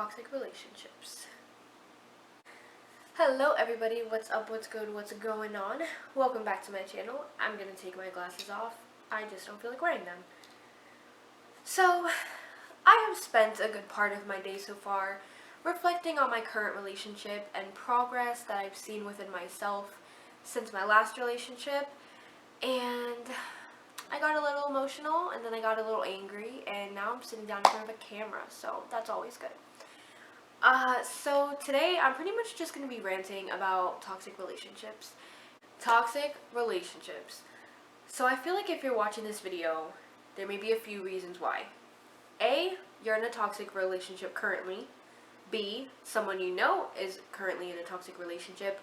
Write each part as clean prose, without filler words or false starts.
toxic relationships. Hello everybody, what's up, what's good, what's going on? Welcome back to my channel. I'm gonna take my glasses off. I just don't feel like wearing them. So, I have spent a good part of my day so far reflecting on my current relationship and progress that I've seen within myself since my last relationship, and I got a little emotional and then I got a little angry, and now I'm sitting down in front of a camera, so that's always good. So today I'm pretty much just going to be ranting about toxic relationships. Toxic relationships. So I feel like if you're watching this video, there may be a few reasons why. A, you're in a toxic relationship currently. B, someone you know is currently in a toxic relationship.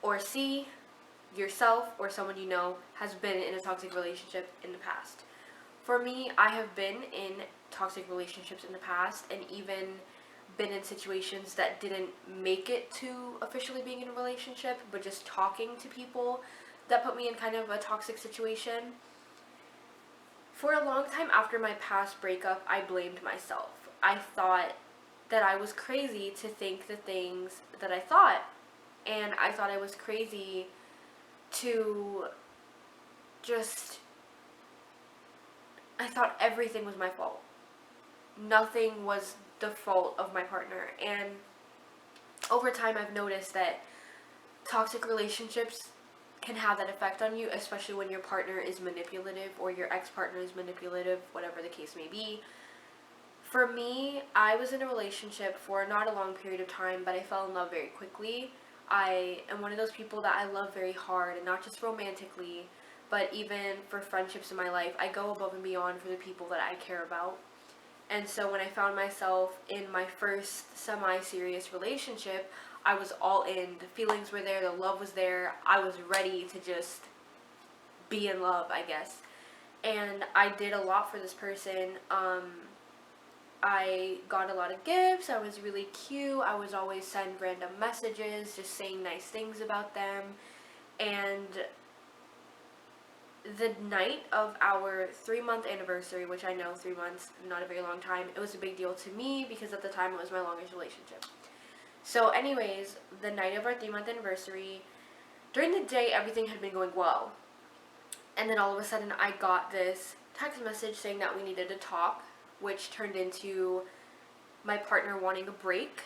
Or C, yourself or someone you know has been in a toxic relationship in the past. For me, I have been in toxic relationships in the past, and even been in situations that didn't make it to officially being in a relationship, but just talking to people that put me in kind of a toxic situation. For a long time after my past breakup, I blamed myself. I thought that I was crazy to think the things that I thought, and I thought I was crazy to I thought everything was my fault. Nothing was the fault of my partner. And over time I've noticed that toxic relationships can have that effect on you, especially when your partner is manipulative or your ex-partner is manipulative, whatever the case may be. For me, I was in a relationship for not a long period of time, but I fell in love very quickly. I am one of those people that I love very hard, and not just romantically, but even for friendships in my life. I go above and beyond for the people that I care about. And so when I found myself in my first semi-serious relationship, I was all in. The feelings were there, the love was there. I was ready to just be in love, I guess. And I did a lot for this person. I got a lot of gifts. I was really cute. I was always send random messages just saying nice things about them. And the night of our 3-month anniversary, which I know 3 months, not a very long time, it was a big deal to me because at the time it was my longest relationship. So anyways, the night of our 3-month anniversary, during the day everything had been going well. And then all of a sudden I got this text message saying that we needed to talk, which turned into my partner wanting a break,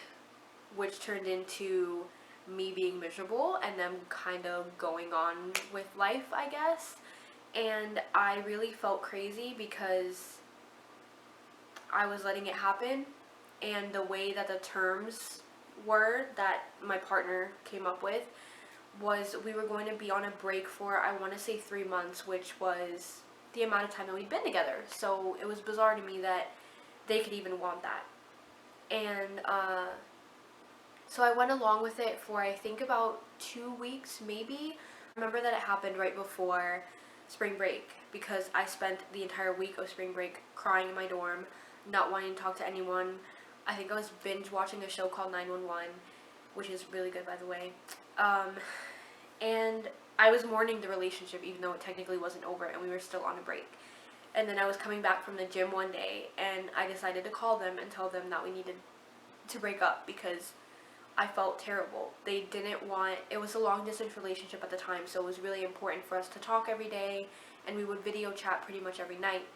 which turned into me being miserable and them kind of going on with life, I guess. And I really felt crazy because I was letting it happen, and the way that the terms were that my partner came up with was we were going to be on a break for, I want to say 3 months, which was the amount of time that we'd been together. So it was bizarre to me that they could even want that. And so I went along with it for I think about 2 weeks maybe. I remember that it happened right before spring break because I spent the entire week of spring break crying in my dorm, not wanting to talk to anyone. I think I was binge watching a show called 911, which is really good, by the way. And I was mourning the relationship even though it technically wasn't over and we were still on a break. And then I was coming back from the gym one day and I decided to call them and tell them that we needed to break up because I felt terrible. They didn't want, it was a long distance relationship at the time, so it was really important for us to talk every day, and we would video chat pretty much every night.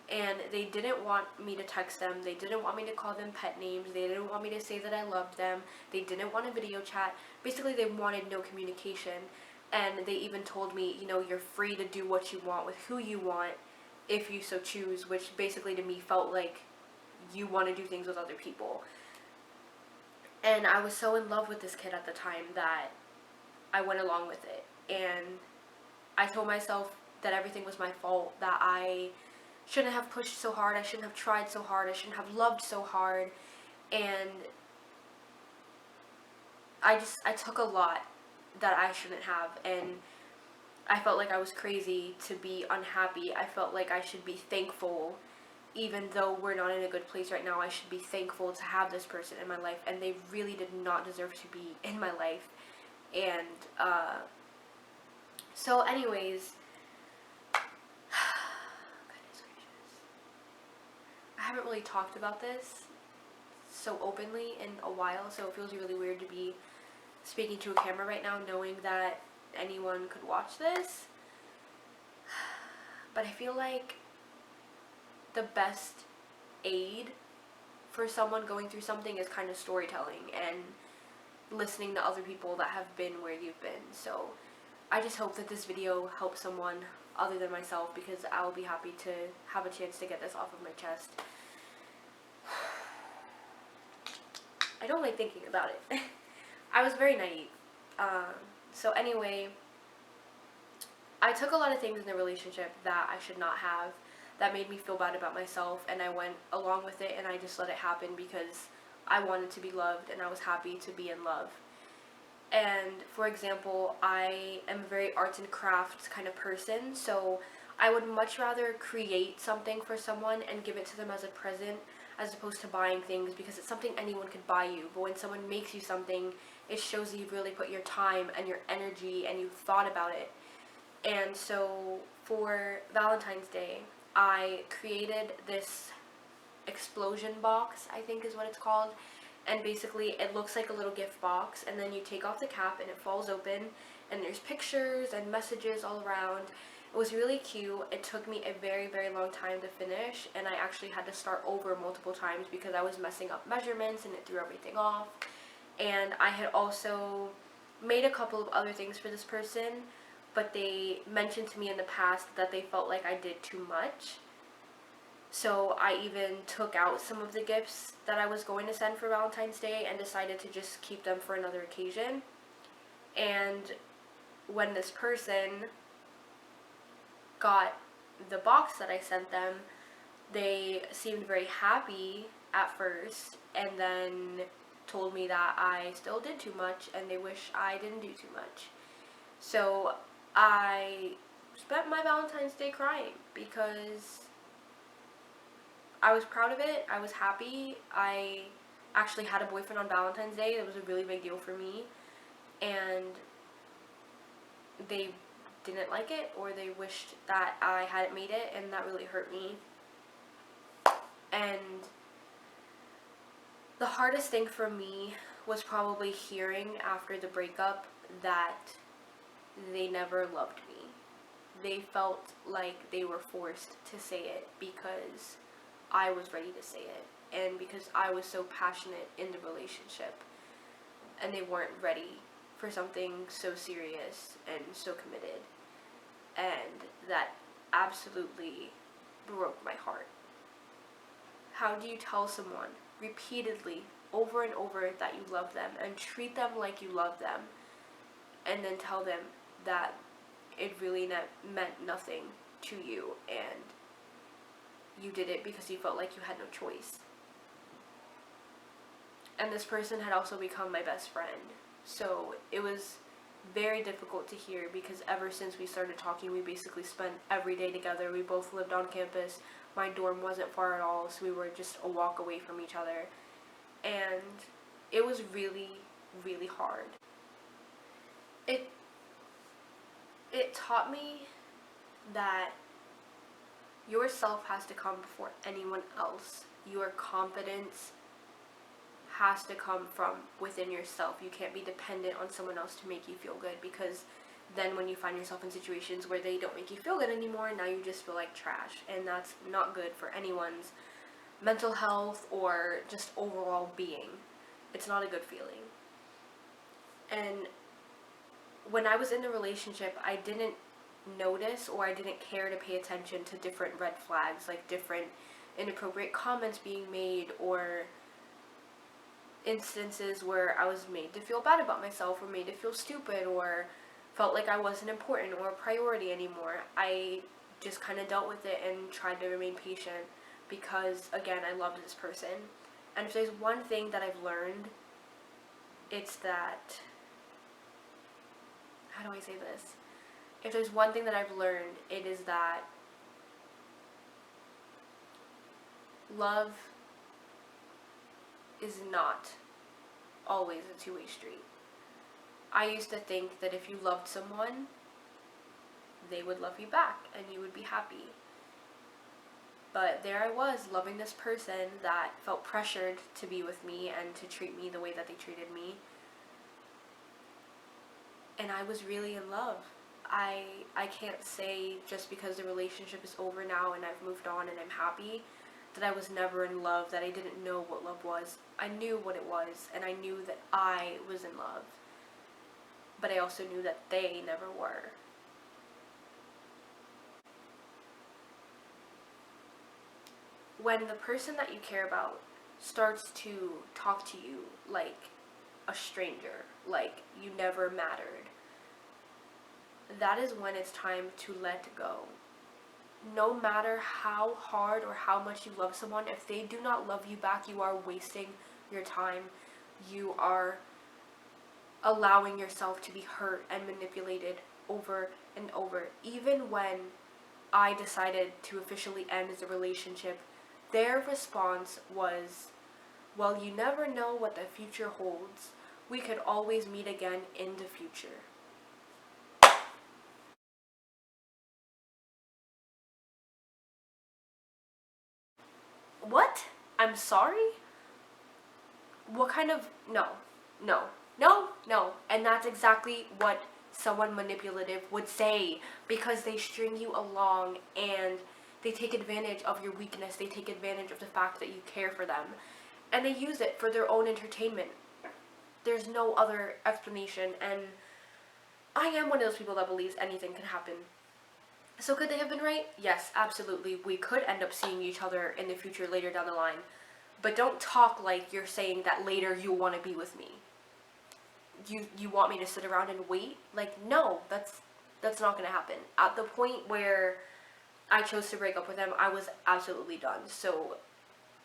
And they didn't want me to text them, they didn't want me to call them pet names, they didn't want me to say that I loved them, they didn't want a video chat. Basically they wanted no communication, and they even told me, you know, you're free to do what you want with who you want if you so choose, which basically to me felt like you want to do things with other people. And I was so in love with this kid at the time that I went along with it. And I told myself that everything was my fault, that I shouldn't have pushed so hard, I shouldn't have tried so hard, I shouldn't have loved so hard. And I took a lot that I shouldn't have, and I felt like I was crazy to be unhappy. I felt like I should be thankful. Even though we're not in a good place right now, I should be thankful to have this person in my life, and they really did not deserve to be in my life. And so anyways, goodness gracious, I haven't really talked about this, so openly in a while, so it feels really weird to be speaking to a camera right now knowing that anyone could watch this. But I feel like the best aid for someone going through something is kind of storytelling and listening to other people that have been where you've been. So I just hope that this video helps someone other than myself, because I'll be happy to have a chance to get this off of my chest. I don't like thinking about it. I was very naive. So anyway, I took a lot of things in the relationship that I should not have, that made me feel bad about myself, and I went along with it and I just let it happen because I wanted to be loved and I was happy to be in love. And for example, I am a very arts and crafts kind of person, so I would much rather create something for someone and give it to them as a present as opposed to buying things, because it's something anyone could buy you. But when someone makes you something, it shows that you've really put your time and your energy and you've thought about it. And so for Valentine's Day, I created this explosion box, I think is what it's called. And basically it looks like a little gift box, and then you take off the cap and it falls open and there's pictures and messages all around. It was really cute. It took me a very, very long time to finish, and I actually had to start over multiple times because I was messing up measurements and it threw everything off. And I had also made a couple of other things for this person, but they mentioned to me in the past that they felt like I did too much. So I even took out some of the gifts that I was going to send for Valentine's Day and decided to just keep them for another occasion. And when this person got the box that I sent them, they seemed very happy at first, and then told me that I still did too much and they wish I didn't do too much. So I spent my Valentine's Day crying because I was proud of it. I was happy. I actually had a boyfriend on Valentine's Day. It was a really big deal for me. And they didn't like it, or they wished that I hadn't made it, and that really hurt me. And the hardest thing for me was probably hearing after the breakup that they never loved me. They felt like they were forced to say it because I was ready to say it, and because I was so passionate in the relationship, and they weren't ready for something so serious and so committed. And that absolutely broke my heart. How do you tell someone repeatedly, over and over, that you love them and treat them like you love them, and then tell them that it really meant nothing to you and you did it because you felt like you had no choice? And this person had also become my best friend, so it was very difficult to hear, because ever since we started talking, we basically spent every day together. We both lived on campus. My dorm wasn't far at all, so we were just a walk away from each other, and it was really, really hard. It taught me that yourself has to come before anyone else. Your confidence has to come from within yourself. You can't be dependent on someone else to make you feel good, because then when you find yourself in situations where they don't make you feel good anymore, now you just feel like trash, and that's not good for anyone's mental health or just overall being. It's not a good feeling. And when I was in the relationship, I didn't notice, or I didn't care to pay attention to different red flags, like different inappropriate comments being made, or instances where I was made to feel bad about myself, or made to feel stupid, or felt like I wasn't important or a priority anymore. I just kind of dealt with it and tried to remain patient, because again, I loved this person. And if there's one thing that I've learned, it's that, how do I say this? If there's one thing that I've learned, it is that love is not always a two-way street. I used to think that if you loved someone, they would love you back and you would be happy. But there I was, loving this person that felt pressured to be with me and to treat me the way that they treated me. And I was really in love. I can't say just because the relationship is over now and I've moved on and I'm happy that I was never in love, that I didn't know what love was. I knew what it was, and I knew that I was in love. But I also knew that they never were. When the person that you care about starts to talk to you like a stranger, like you never mattered, that is when it's time to let go. No matter how hard or how much you love someone, if they do not love you back, you are wasting your time. You are allowing yourself to be hurt and manipulated over and over. Even when I decided to officially end the relationship, their response was, well, you never know what the future holds. We could always meet again in the future. What? I'm sorry? What kind of... No. No. No. No. And that's exactly what someone manipulative would say, because they string you along and they take advantage of your weakness. They take advantage of the fact that you care for them. And they use it for their own entertainment. There's no other explanation. And I am one of those people that believes anything can happen. So could they have been right? Yes, absolutely. We could end up seeing each other in the future later down the line. But don't talk like you're saying that later you'll want to be with me. You want me to sit around and wait? Like, no, that's not going to happen. At the point where I chose to break up with him, I was absolutely done. So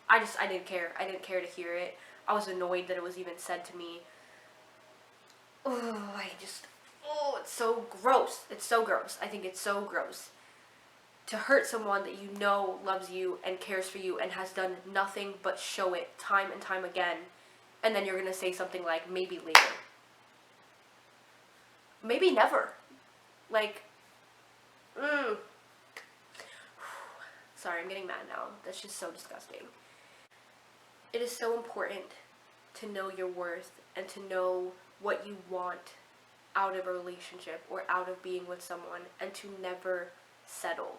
I didn't care. I didn't care to hear it. I was annoyed that it was even said to me. Oh, it's so gross. It's so gross. I think it's so gross to hurt someone that you know loves you and cares for you and has done nothing but show it time and time again, and then you're gonna say something like, maybe later. Maybe never. Like, Sorry, I'm getting mad now. That's just so disgusting. It is so important to know your worth and to know what you want out of a relationship or out of being with someone, and to never settle.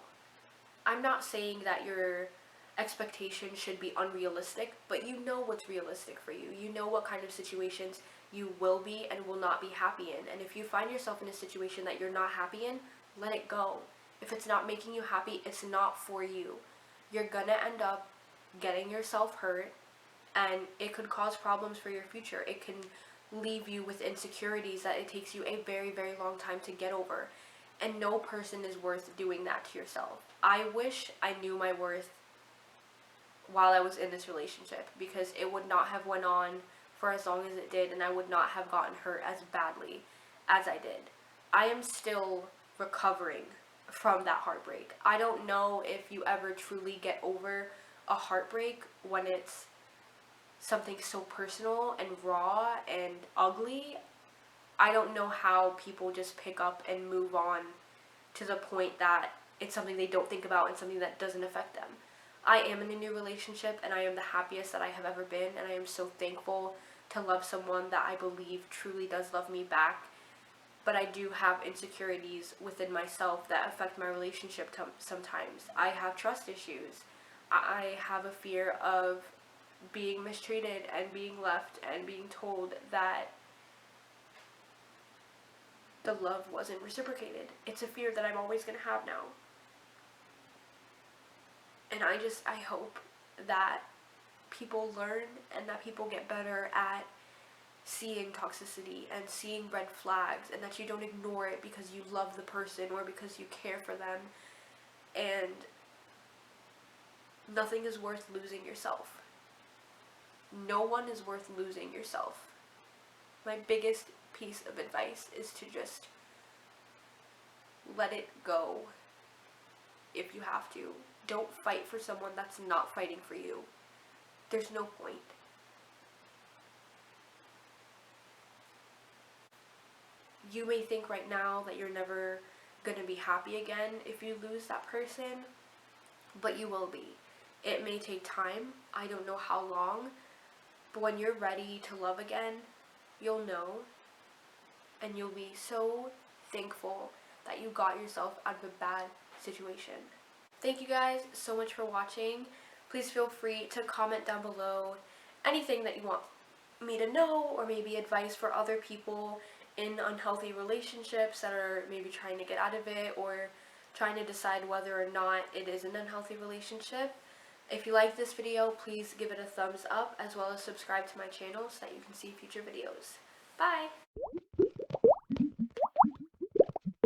I'm not saying that your expectations should be unrealistic, but you know what's realistic for you. You know what kind of situations you will be and will not be happy in. And if you find yourself in a situation that you're not happy in, let it go. If it's not making you happy, it's not for you. You're gonna end up getting yourself hurt, and it could cause problems for your future. It can leave you with insecurities that it takes you a very, very long time to get over. And no person is worth doing that to yourself. I wish I knew my worth while I was in this relationship, because it would not have went on for as long as it did, and I would not have gotten hurt as badly as I did. I am still recovering from that heartbreak. I don't know if you ever truly get over a heartbreak when it's something so personal and raw and ugly. I don't know how people just pick up and move on to the point that it's something they don't think about and something that doesn't affect them. I am in a new relationship, and I am the happiest that I have ever been, and I am so thankful to love someone that I believe truly does love me back. But I do have insecurities within myself that affect my relationship sometimes. I have trust issues. I have a fear of being mistreated and being left and being told that the love wasn't reciprocated. It's a fear that I'm always going to have now. And I hope that people learn and that people get better at seeing toxicity and seeing red flags, and that you don't ignore it because you love the person or because you care for them. And nothing is worth losing yourself. No one is worth losing yourself. My biggest piece of advice is to just let it go if you have to. Don't fight for someone that's not fighting for you. There's no point. You may think right now that you're never going to be happy again if you lose that person, but you will be. It may take time. I don't know how long. But when you're ready to love again, you'll know. And you'll be so thankful that you got yourself out of a bad situation. Thank you guys so much for watching. Please feel free to comment down below anything that you want me to know, or maybe advice for other people in unhealthy relationships that are maybe trying to get out of it, or trying to decide whether or not it is an unhealthy relationship. If you like this video, please give it a thumbs up, as well as subscribe to my channel so that you can see future videos. Bye!